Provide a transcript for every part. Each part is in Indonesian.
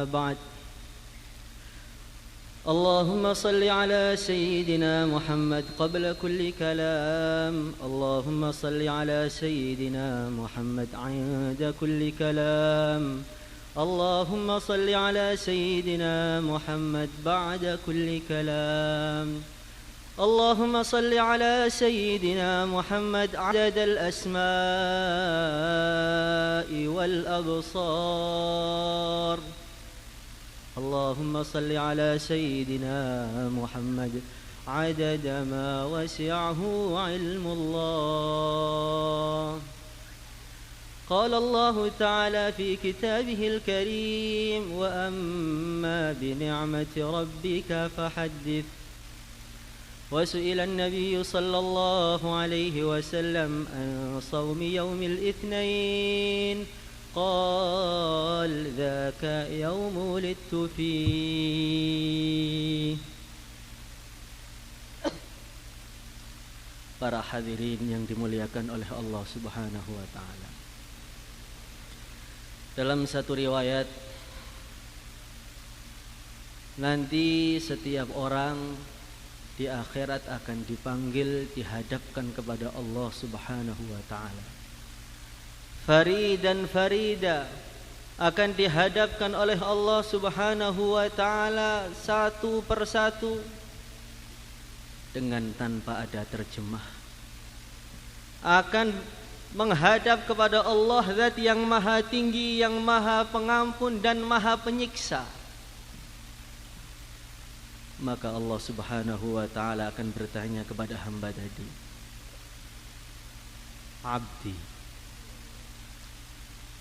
بعد. اللهم صل على سيدنا محمد قبل كل كلام. اللهم صل على سيدنا محمد عند كل كلام. اللهم صل على سيدنا محمد بعد كل كلام. اللهم صل على سيدنا محمد عدد الأسماء والأبصار. اللهم صل على سيدنا محمد عدد ما وسعه علم الله. قال الله تعالى في كتابه الكريم: وأما بنعمة ربك فحدث. وسئل النبي صلى الله عليه وسلم عن صوم يوم الاثنين قال: ذاك يوم ولدت فيه. Para hadirin yang dimuliakan oleh Allah Subhanahu wa taala. Dalam satu riwayat, nanti setiap orang di akhirat akan dipanggil, dihadapkan kepada Allah Subhanahu wa taala. Faridan farida, akan dihadapkan oleh Allah Subhanahu wa taala satu persatu dengan tanpa ada terjemah. Akan menghadap kepada Allah Zat yang maha tinggi, yang maha pengampun dan maha penyiksa. Maka Allah Subhanahu wa ta'ala akan bertanya kepada hamba tadi, Abdi,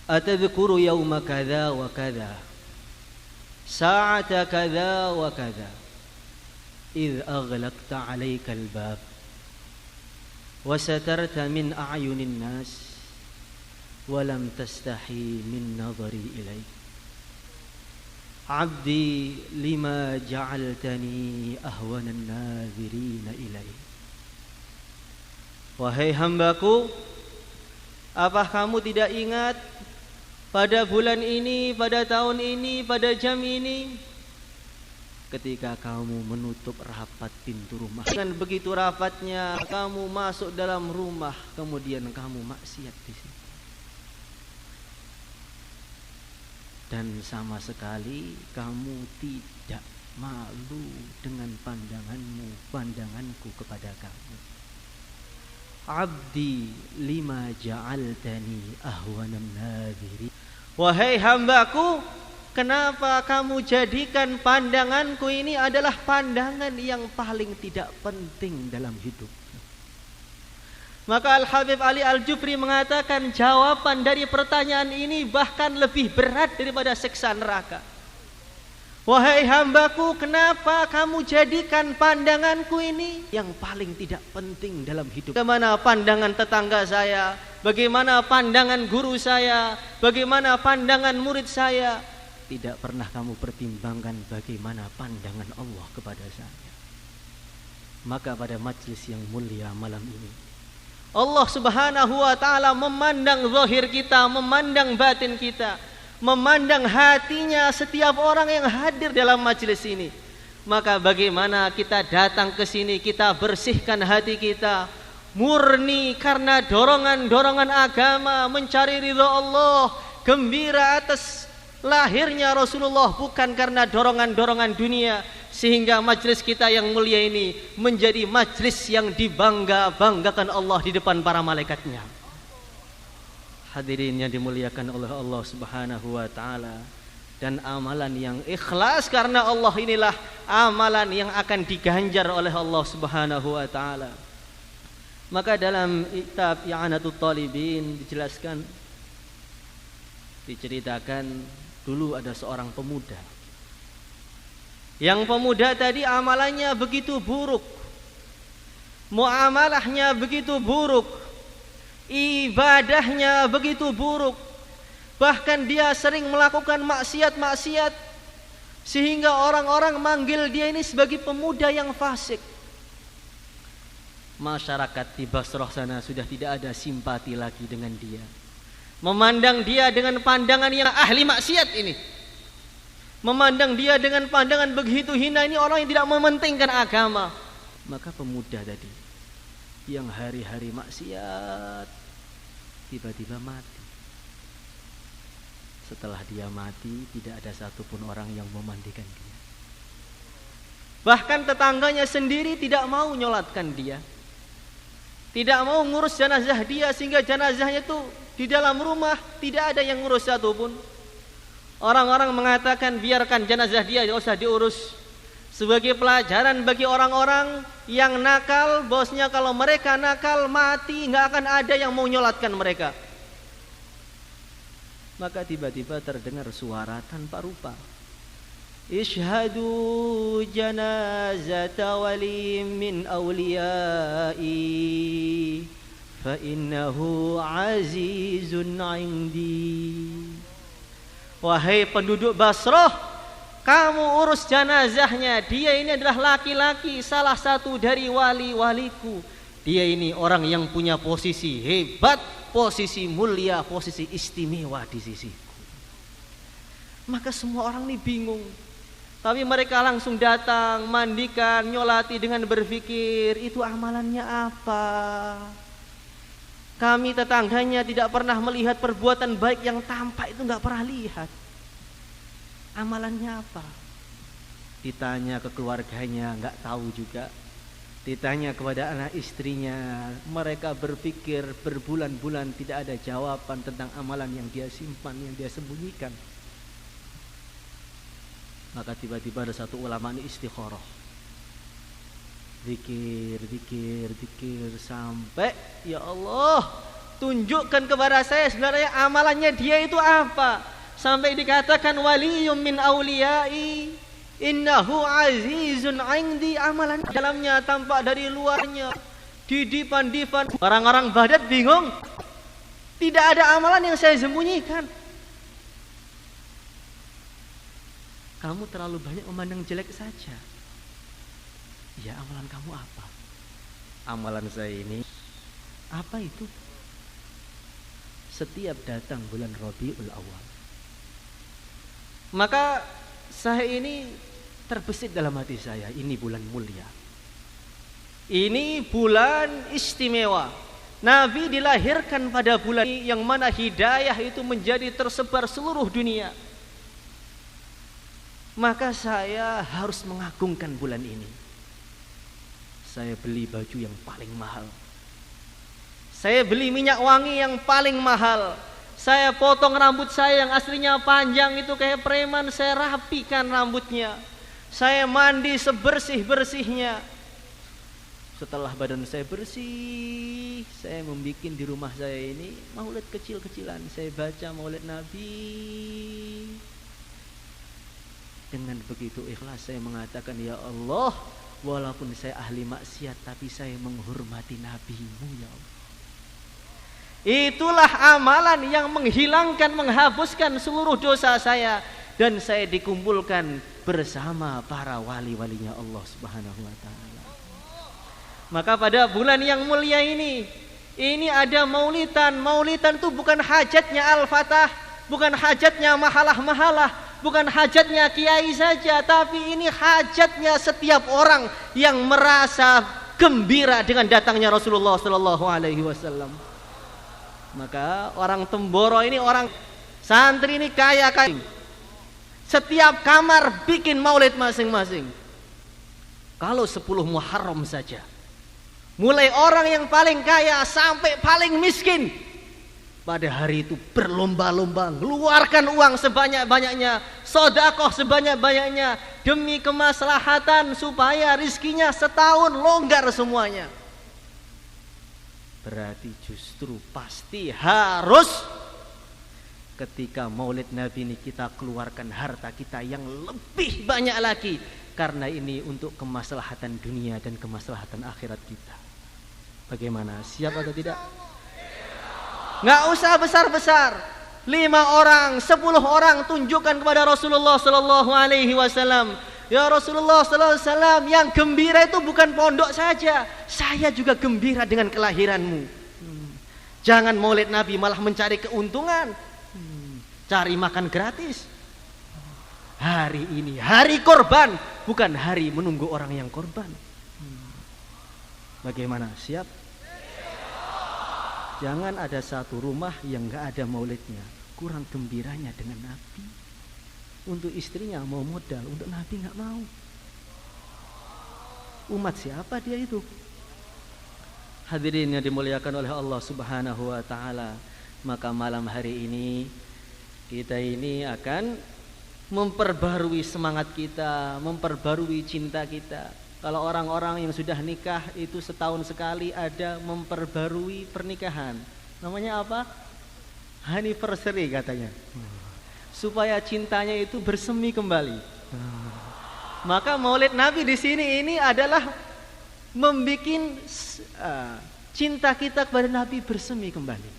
atadhkuru yawma kadha wa kadha, sa'ata kadha wa kadha, idh aghlaqta alayka al-bab وسترت من أعين الناس ولم تستحي من نظري إليك عبدي لما جعلتني أهون الناظرين إليك. Wahai hambaku, apa kamu tidak ingat pada bulan ini, pada tahun ini, pada jam ini, ketika kamu menutup rapat pintu rumah, dengan begitu rapatnya kamu masuk dalam rumah, kemudian kamu maksiat di situ, dan sama sekali kamu tidak malu dengan pandanganku kepada kamu. Abdi lima ja'altani ahwanan nadhiri. Wahai hambaku, kenapa kamu jadikan pandanganku ini adalah pandangan yang paling tidak penting dalam hidup? Maka Al-Habib Ali Al-Jufri mengatakan jawaban dari pertanyaan ini bahkan lebih berat daripada siksa neraka. Wahai hambaku, kenapa kamu jadikan pandanganku ini yang paling tidak penting dalam hidup? Bagaimana pandangan tetangga saya? Bagaimana pandangan guru saya? Bagaimana pandangan murid saya? Tidak pernah kamu pertimbangkan bagaimana pandangan Allah kepada saya. Maka pada majlis yang mulia malam ini, Allah Subhanahu wa ta'ala memandang zahir kita, memandang batin kita, memandang hatinya setiap orang yang hadir dalam majlis ini. Maka bagaimana kita datang ke sini, kita bersihkan hati kita murni karena dorongan-dorongan agama, mencari ridha Allah, gembira atas lahirnya Rasulullah, bukan karena dorongan-dorongan dunia, sehingga majlis kita yang mulia ini menjadi majlis yang dibangga-banggakan Allah di depan para malaikatnya. Hadirin yang dimuliakan oleh Allah Subhanahu wa ta'ala, dan amalan yang ikhlas karena Allah inilah amalan yang akan diganjar oleh Allah Subhanahu wa ta'ala. Maka dalam kitab I'anatul Talibin diceritakan dulu ada seorang pemuda. Yang pemuda tadi amalannya begitu buruk, muamalahnya begitu buruk, ibadahnya begitu buruk, bahkan dia sering melakukan maksiat-maksiat, sehingga orang-orang manggil dia ini sebagai pemuda yang fasik. Masyarakat di Basrah sana sudah tidak ada simpati lagi dengan dia, memandang dia dengan pandangan yang ahli maksiat ini. memandang dia dengan pandangan begitu hina, ini orang yang tidak mementingkan agama. Maka pemuda tadi yang hari-hari maksiat tiba-tiba mati. Setelah dia mati, tidak ada satupun orang yang memandikan dia. Bahkan tetangganya sendiri tidak mau nyolatkan dia, tidak mau ngurus jenazah dia, sehingga jenazahnya itu di dalam rumah tidak ada yang ngurus satupun. Orang-orang mengatakan biarkan jenazah dia, tidak usah diurus. Sebagai pelajaran bagi orang-orang yang nakal, bosnya kalau mereka nakal mati, nggak akan ada yang mau nyolatkan mereka. Maka tiba-tiba terdengar suara tanpa rupa. Ishhadu janazata wali min awliyai fa innahu azizun indi. Wahai penduduk Basrah, kamu urus jenazahnya. Dia ini adalah laki-laki, salah satu dari wali-waliku. Dia ini orang yang punya posisi hebat, posisi mulia, posisi istimewa di sisiku. Maka semua orang ini bingung. Tapi mereka langsung datang, mandikan, nyolati dengan berpikir, itu amalannya apa? Kami tetangganya tidak pernah melihat perbuatan baik yang tampak, itu nggak pernah lihat. Amalannya apa? Ditanya ke keluarganya, nggak tahu juga. Ditanya kepada anak istrinya, mereka berpikir berbulan-bulan tidak ada jawaban tentang amalan yang dia simpan, yang dia sembunyikan. Maka tiba-tiba ada satu ulama ini istikharah, zikir sampai, ya Allah, tunjukkan kepada saya sebenarnya amalannya dia itu apa. Sampai dikatakan waliyum min awliyai innahu azizun indi. Amalan dalamnya tampak dari luarnya didipan-dipan. Orang-orang Baghdad bingung, tidak ada amalan yang saya sembunyikan. Kamu terlalu banyak memandang jelek saja. Ya, amalan kamu apa? Amalan saya ini, apa itu? Setiap datang bulan Rabiul Awal, maka saya ini terbesit dalam hati saya, ini bulan mulia, ini bulan istimewa. Nabi dilahirkan pada bulan ini, yang mana hidayah itu menjadi tersebar seluruh dunia. Maka saya harus mengagungkan bulan ini. Saya beli baju yang paling mahal, saya beli minyak wangi yang paling mahal, saya potong rambut saya yang aslinya panjang itu kayak preman, saya rapikan rambutnya, saya mandi sebersih-bersihnya. Setelah badan saya bersih, saya membuat di rumah saya ini maulid kecil-kecilan. Saya baca maulid Nabi. Dengan begitu ikhlas saya mengatakan, ya Allah, walaupun saya ahli maksiat, tapi saya menghormati Nabi-Mu, ya Allah. Itulah amalan yang menghilangkan, menghapuskan seluruh dosa saya, dan saya dikumpulkan bersama para wali-walinya Allah Subhanahu wa ta'ala. Maka pada bulan yang mulia ini ada maulidan. Maulidan itu bukan hajatnya Al-Fatah, bukan hajatnya mahalah-mahalah, bukan hajatnya kiai saja, tapi ini hajatnya setiap orang yang merasa gembira dengan datangnya Rasulullah sallallahu alaihi wasallam. Maka orang Temboro ini, orang santri ini kaya. Setiap kamar bikin maulid masing-masing. Kalau 10 Muharram saja, mulai orang yang paling kaya sampai paling miskin, pada hari itu berlomba-lomba mengeluarkan uang sebanyak-banyaknya, sedekah sebanyak-banyaknya, demi kemaslahatan supaya rizkinya setahun longgar semuanya. Berarti justru pasti harus ketika maulid Nabi ini kita keluarkan harta kita yang lebih banyak lagi, karena ini untuk kemaslahatan dunia dan kemaslahatan akhirat kita. Bagaimana? Siap atau tidak? Nggak usah besar-besar. 5 orang, 10 orang tunjukkan kepada Rasulullah sallallahu alaihi wasallam. Ya Rasulullah sallallahu alaihi wasallam, yang gembira itu bukan pondok saja, saya juga gembira dengan kelahiranmu. Jangan maulid Nabi malah mencari keuntungan, cari makan gratis. hari ini hari korban, bukan hari menunggu orang yang korban. Bagaimana? Siap? Jangan ada satu rumah yang gak ada maulidnya. Kurang gembiranya dengan Nabi. Untuk istrinya mau modal, untuk Nabi gak mau. Umat siapa dia itu? Hadirin yang dimuliakan oleh Allah Subhanahu wa taala, maka malam hari ini kita ini akan memperbarui semangat kita, memperbarui cinta kita. Kalau orang-orang yang sudah nikah itu setahun sekali ada memperbarui pernikahan. Namanya apa? Anniversary katanya. Supaya cintanya itu bersemi kembali. Maka Maulid Nabi di sini ini adalah membikin cinta kita kepada Nabi bersemi kembali.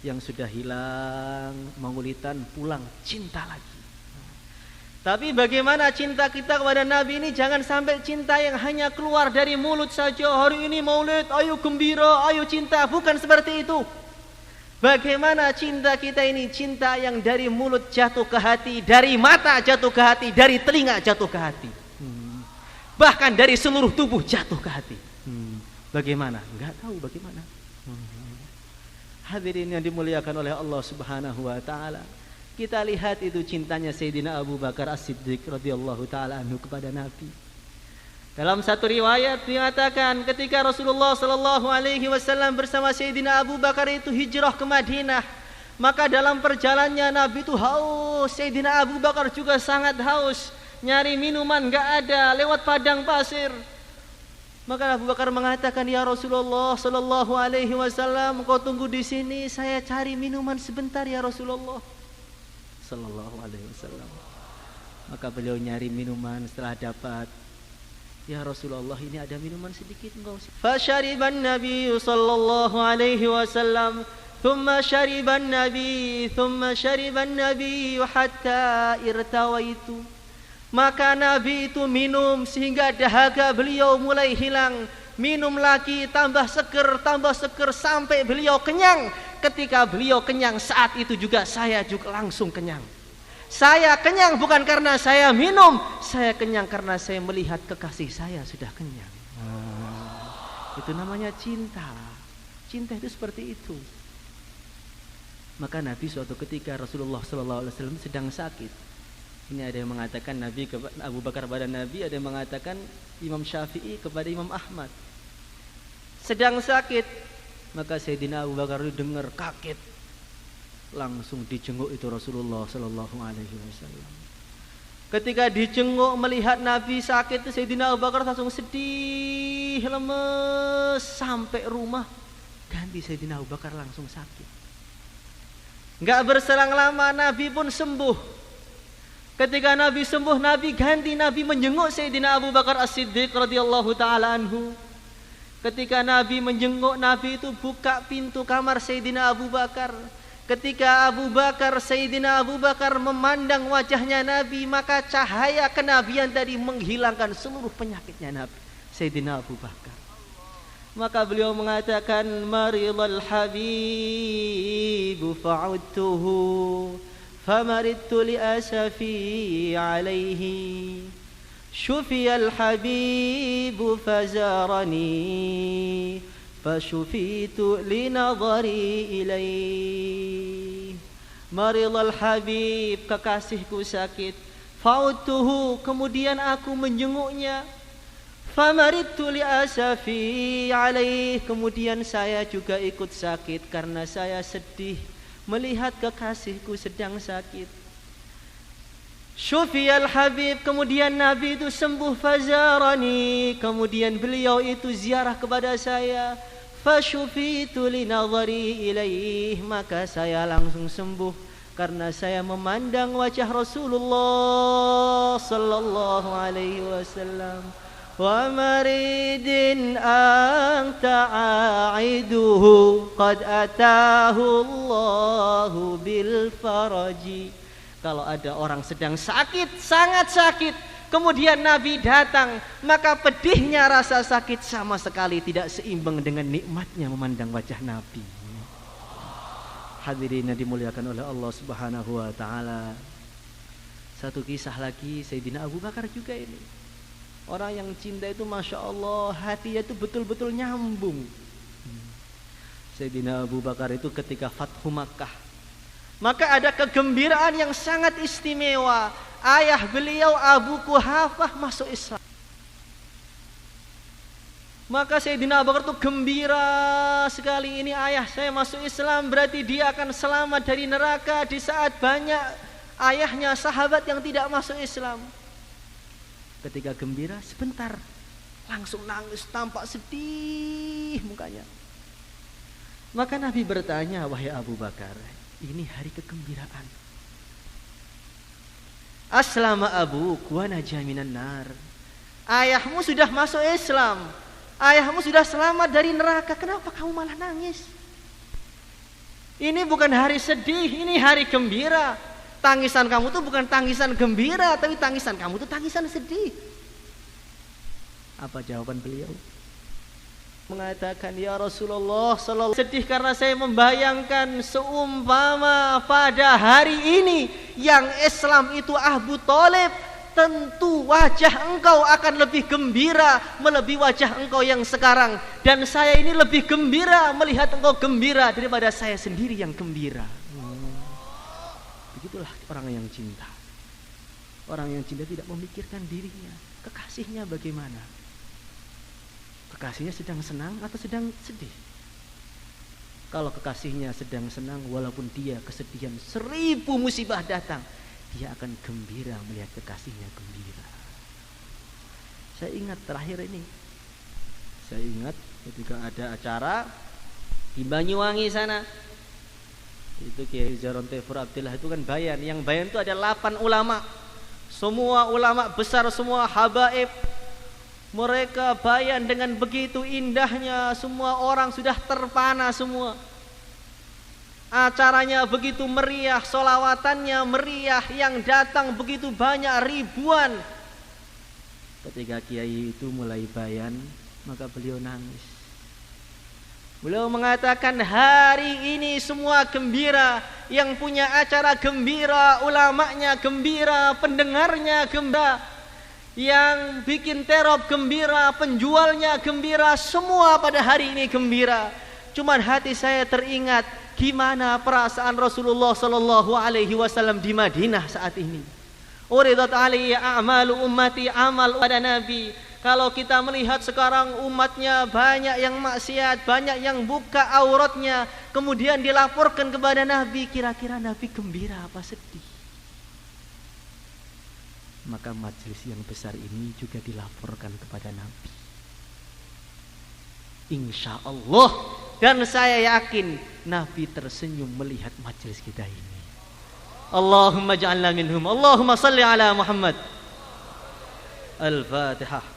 Yang sudah hilang maulidan pulang cinta lagi. Tapi bagaimana cinta kita kepada Nabi ini jangan sampai cinta yang hanya keluar dari mulut saja. Hari ini maulid, ayo gembira, ayo cinta. Bukan seperti itu. Bagaimana cinta kita ini? Cinta yang dari mulut jatuh ke hati, dari mata jatuh ke hati, dari telinga jatuh ke hati. Bahkan dari seluruh tubuh jatuh ke hati. Bagaimana? Enggak tahu bagaimana. Hadirin yang dimuliakan oleh Allah Subhanahu wa taala. Kita lihat itu cintanya Sayyidina Abu Bakar As-Siddiq radhiyallahu taala anhu kepada Nabi. Dalam satu riwayat dinyatakan ketika Rasulullah sallallahu alaihi wasallam bersama Sayyidina Abu Bakar itu hijrah ke Madinah, maka dalam perjalanannya Nabi itu haus, Sayyidina Abu Bakar juga sangat haus, nyari minuman enggak ada, lewat padang pasir. Maka Abu Bakar mengatakan, "Ya Rasulullah sallallahu alaihi wasallam, kau tunggu di sini, saya cari minuman sebentar ya Rasulullah." Sallallahu alaihi wasallam. Maka beliau nyari minuman, setelah dapat, "Ya Rasulullah, ini ada minuman sedikit engkau." Fasyariban Nabi sallallahu alaihi wasallam, thumma syariban Nabi hatta irtawaitu. Maka Nabi itu minum sehingga dahaga beliau mulai hilang. Minum lagi, tambah seger sampai beliau kenyang. Ketika beliau kenyang, saat itu juga saya juga langsung kenyang. Saya kenyang bukan karena saya minum, saya kenyang karena saya melihat kekasih saya sudah kenyang. Itu namanya cinta. Cinta itu seperti itu. Maka Nabi suatu ketika Rasulullah SAW sedang sakit. Ini ada yang mengatakan Nabi Abu Bakar kepada Nabi, ada yang mengatakan Imam Syafi'i kepada Imam Ahmad. Sedang sakit, maka Sayyidina Abu Bakar itu dengar kaget, langsung dijenguk itu Rasulullah Sallallahu Alaihi Wasallam. Ketika dijenguk melihat Nabi sakit, Sayyidina Abu Bakar langsung sedih, lemes, sampai rumah ganti Sayyidina Abu Bakar langsung sakit. Enggak berselang lama Nabi pun sembuh. Ketika Nabi sembuh, Nabi menjenguk Sayyidina Abu Bakar As-Siddiq radhiyallahu taala anhu. Ketika Nabi menjenguk, Nabi itu buka pintu kamar Sayyidina Abu Bakar. Ketika Sayyidina Abu Bakar memandang wajahnya Nabi, maka cahaya kenabian tadi menghilangkan seluruh penyakitnya Nabi Sayyidina Abu Bakar. Maka beliau mengatakan, "Maridul habibu fa'udtuhu famaridtu li asafi alaihi. Syufiyal habibu fazarani fashufitu li nadhari ilaih." Maridul habib, kekasihku sakit. Fa'udtuhu, kemudian aku menjenguknya. Famaridtu li asafi alaih, kemudian saya juga ikut sakit karena saya sedih melihat kekasihku sedang sakit. Syufiyal habib, kemudian Nabi itu sembuh. Fazarani, kemudian beliau itu ziarah kepada saya. Fashufitu li nadhari ilaih, maka saya langsung sembuh karena saya memandang wajah Rasulullah sallallahu alaihi wasallam. Wa maridin anta aiduhu qad atahu Allahu bil faraji. Kalau ada orang sedang sakit, sangat sakit, kemudian Nabi datang, maka pedihnya rasa sakit sama sekali tidak seimbang dengan nikmatnya memandang wajah Nabi. Hadirin yang dimuliakan oleh Allah Subhanahu wa taala. Satu kisah lagi, Sayyidina Abu Bakar juga ini. Orang yang cinta itu Masya Allah, hatinya itu betul-betul nyambung. Sayyidina Abu Bakar itu ketika Fathu Makkah, maka ada kegembiraan yang sangat istimewa. Ayah beliau Abu Quhafah masuk Islam. Maka Sayyidina Abu Bakar itu gembira sekali, ini ayah saya masuk Islam, berarti dia akan selamat dari neraka. Di saat banyak ayahnya sahabat yang tidak masuk Islam. Ketika gembira sebentar langsung nangis, tampak sedih mukanya. Maka Nabi bertanya, wahai Abu Bakar, ini hari kegembiraan. Aslama abuk wa naja minan nar. Ayahmu sudah masuk Islam, ayahmu sudah selamat dari neraka, kenapa kamu malah nangis? Ini bukan hari sedih, ini hari gembira. Tangisan kamu tuh bukan tangisan gembira, tapi tangisan kamu tuh tangisan sedih. Apa jawaban beliau? Mengatakan, ya Rasulullah sallallahu sedih karena saya membayangkan seumpama pada hari ini yang Islam itu Abu Thalib, tentu wajah engkau akan lebih gembira melebihi wajah engkau yang sekarang, dan saya ini lebih gembira melihat engkau gembira daripada saya sendiri yang gembira. Begitulah orang yang cinta. Orang yang cinta tidak memikirkan dirinya, kekasihnya bagaimana, kekasihnya sedang senang atau sedang sedih. Kalau kekasihnya sedang senang, walaupun dia kesedihan 1000 musibah datang, dia akan gembira melihat kekasihnya gembira. Saya ingat terakhir ini, saya ingat ketika ada acara di Banyuwangi sana, itu Kiai Zaron Tefur Abdillah itu kan bayan. Yang bayan itu ada 8 ulama, semua ulama besar, semua habaib. Mereka bayan dengan begitu indahnya, semua orang sudah terpana semua. Acaranya begitu meriah, solawatannya meriah, yang datang begitu banyak, ribuan. Ketika kiai itu mulai bayan, maka beliau nangis. Beliau mengatakan, hari ini semua gembira, yang punya acara gembira, ulamanya gembira, pendengarnya gembira, yang bikin terop gembira, penjualnya gembira, semua pada hari ini gembira. Cuman hati saya teringat gimana perasaan Rasulullah sallallahu alaihi wasallam di Madinah saat ini. Uridat alaihi a'malu ummati, amal pada Nabi. Kalau kita melihat sekarang umatnya banyak yang maksiat, banyak yang buka auratnya, kemudian dilaporkan kepada Nabi, kira-kira Nabi gembira apa sedih? Maka majelis yang besar ini juga dilaporkan kepada Nabi. Insya Allah, dan saya yakin Nabi tersenyum melihat majelis kita ini. Allahumma ja'alna minhum. Allahumma salli ala Muhammad. Al-Fatihah.